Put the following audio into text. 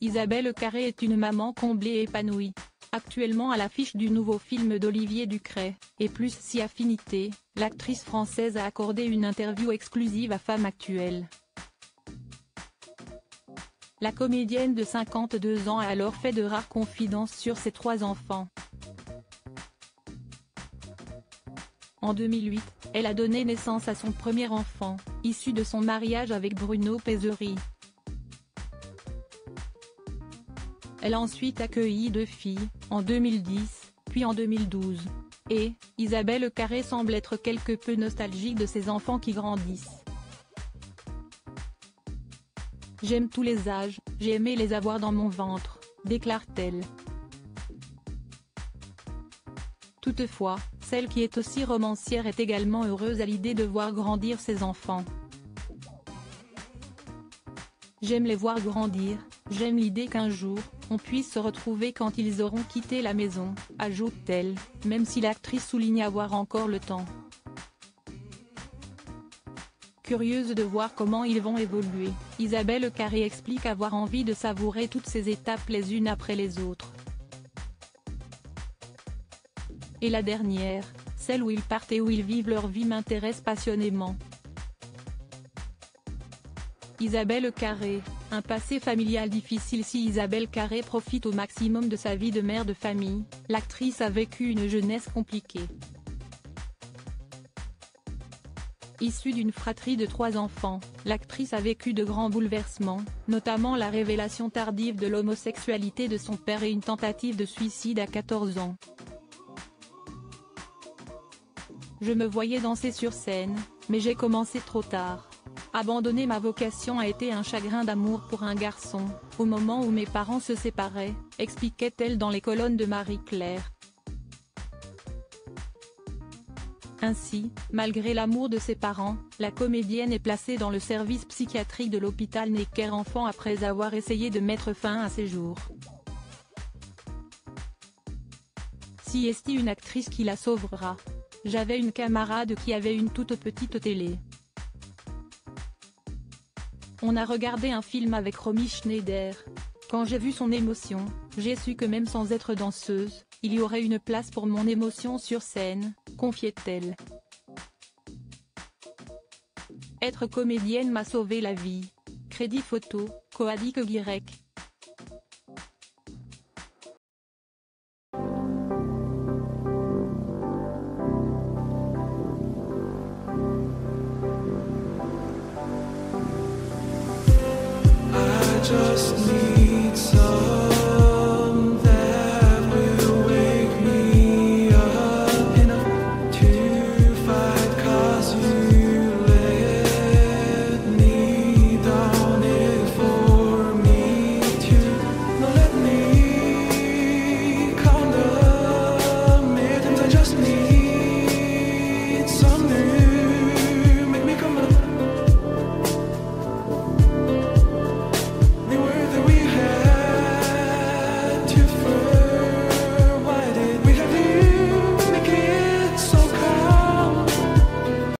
Isabelle Carré est une maman comblée et épanouie. Actuellement à l'affiche du nouveau film d'Olivier Ducret, et plus si affinité, l'actrice française a accordé une interview exclusive à Femme Actuelle. La comédienne de 52 ans a alors fait de rares confidences sur ses 3 enfants. En 2008, elle a donné naissance à son premier enfant, issu de son mariage avec Bruno Pezzeri. Elle a ensuite accueilli 2 filles, en 2010, puis en 2012. Et, Isabelle Carré semble être quelque peu nostalgique de ses enfants qui grandissent. « J'aime tous les âges, j'ai aimé les avoir dans mon ventre », déclare-t-elle. Toutefois, celle qui est aussi romancière est également heureuse à l'idée de voir grandir ses enfants. « J'aime les voir grandir, j'aime l'idée qu'un jour, on puisse se retrouver quand ils auront quitté la maison », ajoute-t-elle, même si l'actrice souligne avoir encore le temps. Curieuse de voir comment ils vont évoluer, Isabelle Carré explique avoir envie de savourer toutes ces étapes les unes après les autres. Et la dernière, celle où ils partent et où ils vivent leur vie m'intéresse passionnément. Isabelle Carré, un passé familial difficile. Si Isabelle Carré profite au maximum de sa vie de mère de famille, l'actrice a vécu une jeunesse compliquée. Issue d'une fratrie de 3 enfants, l'actrice a vécu de grands bouleversements, notamment la révélation tardive de l'homosexualité de son père et une tentative de suicide à 14 ans. Je me voyais danser sur scène, mais j'ai commencé trop tard. Abandonner ma vocation a été un chagrin d'amour pour un garçon, au moment où mes parents se séparaient, expliquait-elle dans les colonnes de Marie-Claire. Ainsi, malgré l'amour de ses parents, la comédienne est placée dans le service psychiatrique de l'hôpital Necker-Enfants après avoir essayé de mettre fin à ses jours. Si est-il une actrice qui la sauvera? J'avais une camarade qui avait une toute petite télé. On a regardé un film avec Romy Schneider. Quand j'ai vu son émotion, j'ai su que même sans être danseuse, il y aurait une place pour mon émotion sur scène, confiait-elle. Être comédienne m'a sauvé la vie. Crédit photo, Coadic Guirec. Just